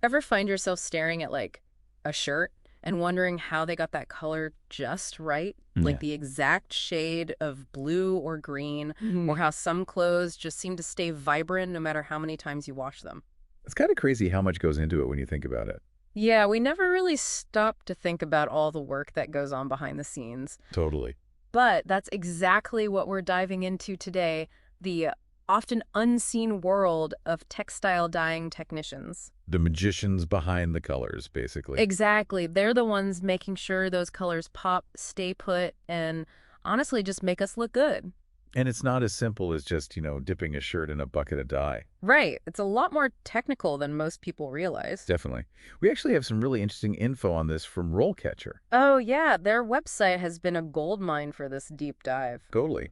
Ever find yourself staring at like a shirt and wondering how they got that color just right? Like Yeah. the exact shade of blue or green, Mhm. or how some clothes just seem to stay vibrant no matter how many times you wash them. It's kind of crazy how much goes into it when you think about it. Yeah, we never really stop to think about all the work that goes on behind the scenes. Totally. But that's exactly what we're diving into today, the often unseen world of textile dyeing technicians. The magicians behind the colors, basically. Exactly. They're the ones making sure those colors pop, stay put, and honestly just make us look good. And it's not as simple as just, dipping a shirt in a bucket of dye. Right. It's a lot more technical than most people realize. Definitely. We actually have some really interesting info on this from RoleCatcher. Oh, yeah. Their website has been a gold mine for this deep dive. Totally.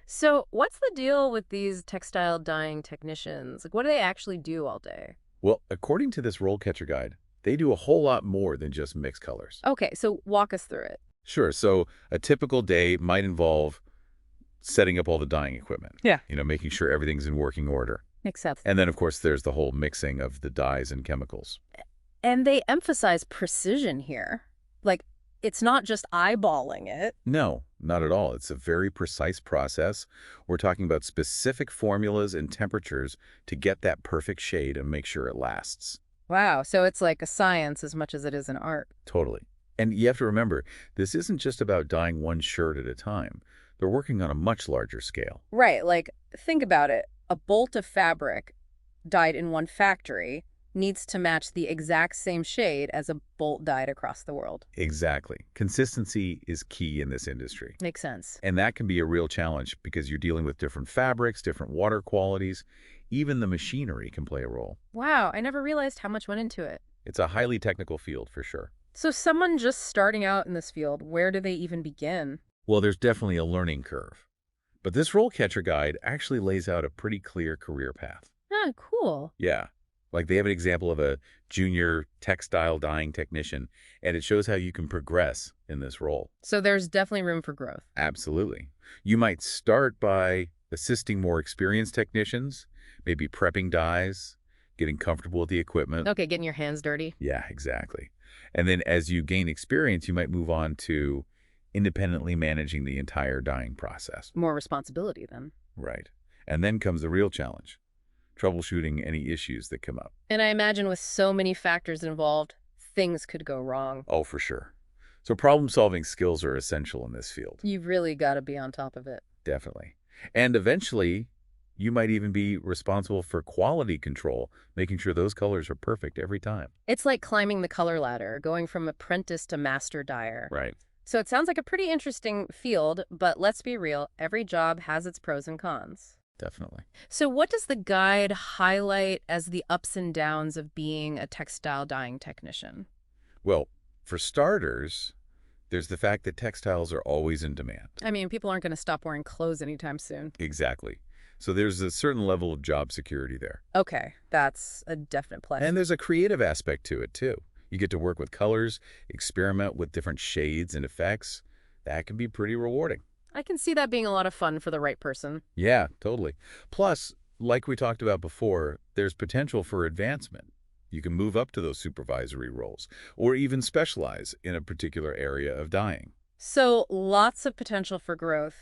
So, what's the deal with these textile dyeing technicians? Like, what do they actually do all day? Well, according to this RoleCatcher guide, they do a whole lot more than just mix colors. Okay, so walk us through it. Sure. So a typical day might involve setting up all the dyeing equipment, Yeah. making sure everything's in working order. Makes sense. And then, of course, there's the whole mixing of the dyes and chemicals. And they emphasize precision here. Like, it's not just eyeballing it. No, not at all. It's a very precise process. We're talking about specific formulas and temperatures to get that perfect shade and make sure it lasts. Wow, so it's like a science as much as it is an art. Totally. And you have to remember, this isn't just about dyeing one shirt at a time. They're working on a much larger scale. Right, like, think about it. A bolt of fabric dyed in one factory needs to match the exact same shade as a bolt dyed across the world. Exactly. Consistency is key in this industry. Makes sense. And that can be a real challenge because you're dealing with different fabrics, different water qualities. Even the machinery can play a role. Wow, I never realized how much went into it. It's a highly technical field for sure. So someone just starting out in this field, where do they even begin? Well, there's definitely a learning curve. But this RoleCatcher guide actually lays out a pretty clear career path. Ah, cool. Yeah. Like they have an example of a junior textile dyeing technician, and it shows how you can progress in this role. So there's definitely room for growth. Absolutely. You might start by assisting more experienced technicians, maybe prepping dyes, getting comfortable with the equipment. Okay, getting your hands dirty. Yeah, exactly. And then as you gain experience, you might move on to independently managing the entire dyeing process. More responsibility then. Right. And then comes the real challenge, troubleshooting any issues that come up. And I imagine with so many factors involved, things could go wrong. Oh, for sure. So problem-solving skills are essential in this field. You've really got to be on top of it. Definitely. And eventually, you might even be responsible for quality control, making sure those colors are perfect every time. It's like climbing the color ladder, going from apprentice to master dyer. Right. So it sounds like a pretty interesting field, but let's be real, every job has its pros and cons. Definitely. So what does the guide highlight as the ups and downs of being a textile dyeing technician? Well, for starters, there's the fact that textiles are always in demand. I mean, people aren't going to stop wearing clothes anytime soon. Exactly. So there's a certain level of job security there. Okay, that's a definite plus. And there's a creative aspect to it, too. You get to work with colors, experiment with different shades and effects. That can be pretty rewarding. I can see that being a lot of fun for the right person. Yeah, totally. Plus, like we talked about before, there's potential for advancement. You can move up to those supervisory roles or even specialize in a particular area of dyeing. So lots of potential for growth.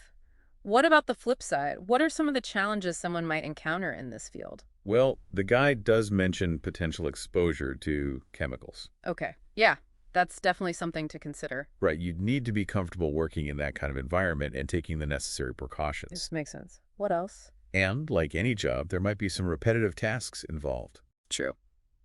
What about the flip side? What are some of the challenges someone might encounter in this field? Well, the guide does mention potential exposure to chemicals. Okay, yeah, that's definitely something to consider. Right, you'd need to be comfortable working in that kind of environment and taking the necessary precautions. This makes sense. What else? And, like any job, there might be some repetitive tasks involved. True.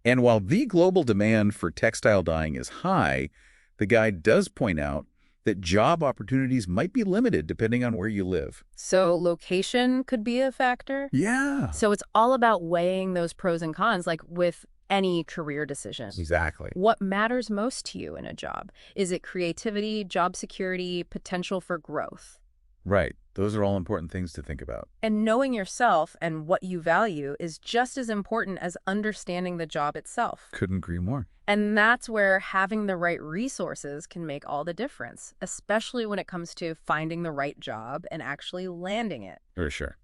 And while the global demand for textile dyeing is high, the guide does point out that job opportunities might be limited depending on where you live. So location could be a factor? Yeah. So it's all about weighing those pros and cons, like with any career decision. Exactly. What matters most to you in a job? Is it creativity, job security, potential for growth? Right. Those are all important things to think about. And knowing yourself and what you value is just as important as understanding the job itself. Couldn't agree more. And that's where having the right resources can make all the difference, especially when it comes to finding the right job and actually landing it. For sure.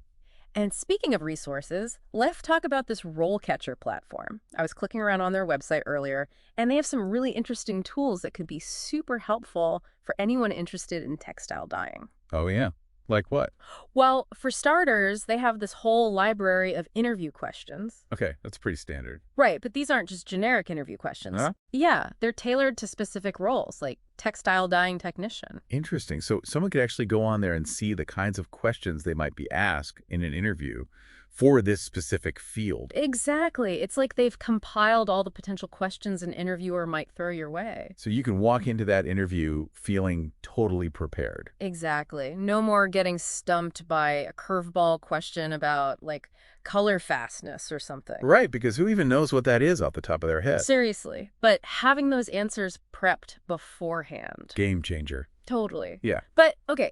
And speaking of resources, let's talk about this RoleCatcher platform. I was clicking around on their website earlier, and they have some really interesting tools that could be super helpful for anyone interested in textile dyeing. Oh, yeah. Like what? Well, for starters, they have this whole library of interview questions. Okay, that's pretty standard. Right, but these aren't just generic interview questions. Huh? Yeah, they're tailored to specific roles, like textile dyeing technician. Interesting. So someone could actually go on there and see the kinds of questions they might be asked in an interview for this specific field. Exactly. It's like they've compiled all the potential questions an interviewer might throw your way. So you can walk into that interview feeling totally prepared. Exactly. No more getting stumped by a curveball question about, like, color fastness or something. Right, because who even knows what that is off the top of their head? Seriously. But having those answers prepped beforehand. Game changer. Totally. Yeah. But, okay,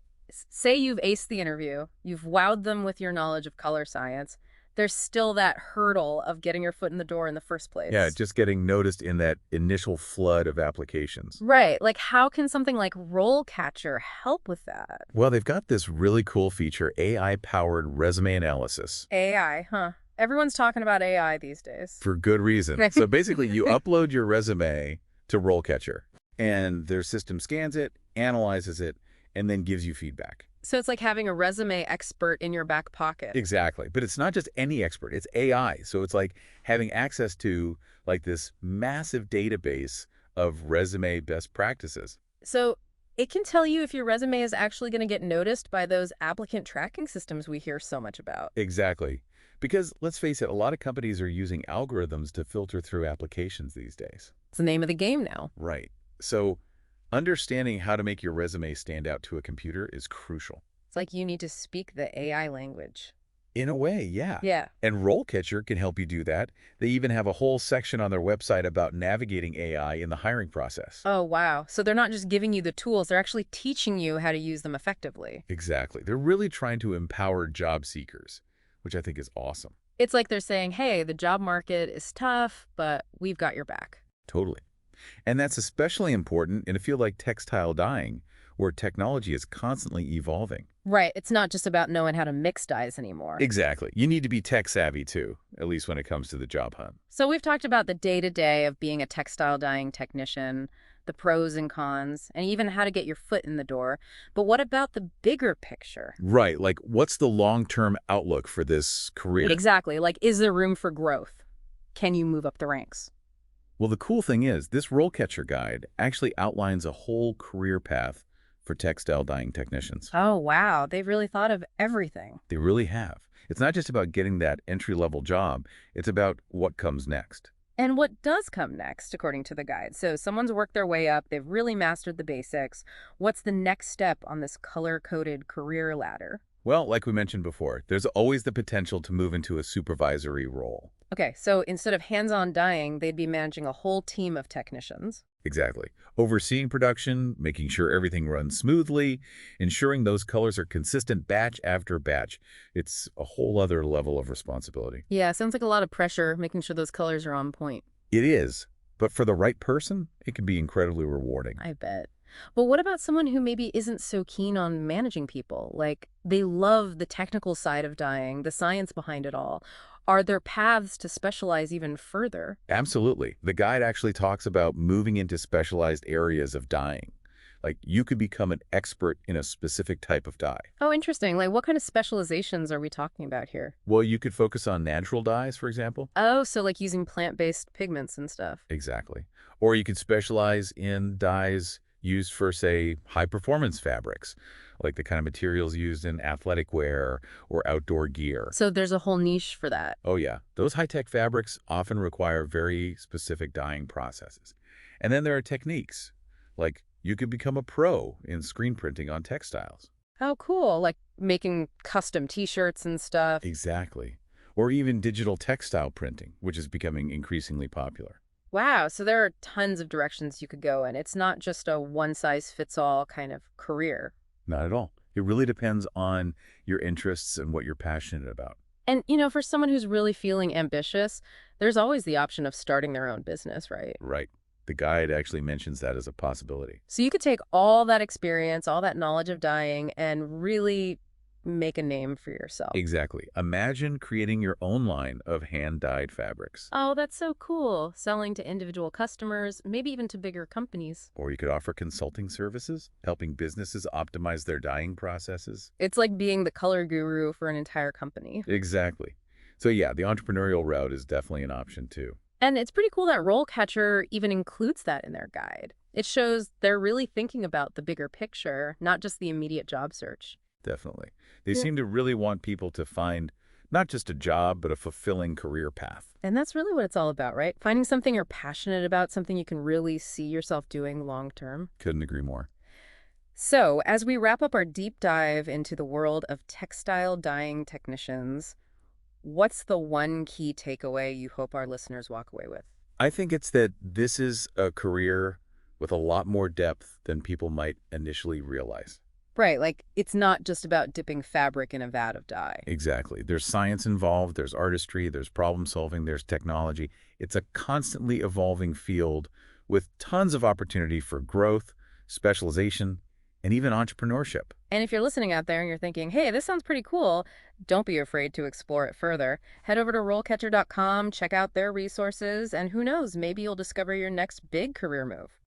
say you've aced the interview, you've wowed them with your knowledge of color science, there's still that hurdle of getting your foot in the door in the first place. Yeah, just getting noticed in that initial flood of applications. Right. Like, how can something like RoleCatcher help with that? Well, they've got this really cool feature, AI-powered resume analysis. AI, huh? Everyone's talking about AI these days. For good reason. So basically, you upload your resume to RoleCatcher, and their system scans it, analyzes it, and then gives you feedback. So it's like having a resume expert in your back pocket. Exactly. But it's not just any expert, it's AI. So it's like having access to like this massive database of resume best practices. So it can tell you if your resume is actually going to get noticed by those applicant tracking systems we hear so much about. Exactly. Because let's face it, a lot of companies are using algorithms to filter through applications these days. It's the name of the game now. Right. So understanding how to make your resume stand out to a computer is crucial. It's like you need to speak the AI language. In a way, yeah. Yeah. And RoleCatcher can help you do that. They even have a whole section on their website about navigating AI in the hiring process. Oh, wow. So they're not just giving you the tools, they're actually teaching you how to use them effectively. Exactly. They're really trying to empower job seekers, which I think is awesome. It's like they're saying, hey, the job market is tough, but we've got your back. Totally. And that's especially important in a field like textile dyeing, where technology is constantly evolving. Right. It's not just about knowing how to mix dyes anymore. Exactly. You need to be tech savvy too, at least when it comes to the job hunt. So we've talked about the day-to-day of being a textile dyeing technician, the pros and cons, and even how to get your foot in the door. But what about the bigger picture? Right. Like, what's the long-term outlook for this career? Exactly. Like, is there room for growth? Can you move up the ranks? Well, the cool thing is, this RoleCatcher guide actually outlines a whole career path for textile dyeing technicians. Oh, wow. They've really thought of everything. They really have. It's not just about getting that entry-level job. It's about what comes next. And what does come next, according to the guide? So someone's worked their way up. They've really mastered the basics. What's the next step on this color-coded career ladder? Well, like we mentioned before, there's always the potential to move into a supervisory role. Okay, so instead of hands-on dyeing, they'd be managing a whole team of technicians. Exactly. Overseeing production, making sure everything runs smoothly, ensuring those colors are consistent batch after batch. It's a whole other level of responsibility. Yeah, sounds like a lot of pressure, making sure those colors are on point. It is, but for the right person, it can be incredibly rewarding. I bet. But what about someone who maybe isn't so keen on managing people? Like, they love the technical side of dyeing, the science behind it all. Are there paths to specialize even further? Absolutely. The guide actually talks about moving into specialized areas of dyeing. Like, you could become an expert in a specific type of dye. Oh, interesting. Like, what kind of specializations are we talking about here? Well, you could focus on natural dyes, for example. Oh, so like using plant-based pigments and stuff. Exactly. Or you could specialize in dyes used for, say, high-performance fabrics, like the kind of materials used in athletic wear or outdoor gear. So there's a whole niche for that. Oh, yeah. Those high-tech fabrics often require very specific dyeing processes. And then there are techniques, like you could become a pro in screen printing on textiles. Oh, cool. Like making custom T-shirts and stuff. Exactly. Or even digital textile printing, which is becoming increasingly popular. Wow, so there are tons of directions you could go in. It's not just a one-size-fits-all kind of career. Not at all. It really depends on your interests and what you're passionate about. And, for someone who's really feeling ambitious, there's always the option of starting their own business, right? Right. The guide actually mentions that as a possibility. So you could take all that experience, all that knowledge of dyeing, and really make a name for yourself. Exactly. Imagine creating your own line of hand-dyed fabrics. Oh, that's so cool. Selling to individual customers, maybe even to bigger companies. Or you could offer consulting services, helping businesses optimize their dyeing processes. It's like being the color guru for an entire company. Exactly. So yeah, the entrepreneurial route is definitely an option too. And it's pretty cool that RoleCatcher even includes that in their guide. It shows they're really thinking about the bigger picture, not just the immediate job search. Definitely. They Yeah. seem to really want people to find not just a job, but a fulfilling career path. And that's really what it's all about, right? Finding something you're passionate about, something you can really see yourself doing long term. Couldn't agree more. So, as we wrap up our deep dive into the world of textile dyeing technicians, what's the one key takeaway you hope our listeners walk away with? I think it's that this is a career with a lot more depth than people might initially realize. Right, like it's not just about dipping fabric in a vat of dye. Exactly. There's science involved, there's artistry, there's problem solving, there's technology. It's a constantly evolving field with tons of opportunity for growth, specialization, and even entrepreneurship. And if you're listening out there and you're thinking, hey, this sounds pretty cool, don't be afraid to explore it further. Head over to rollcatcher.com, check out their resources, and who knows, maybe you'll discover your next big career move.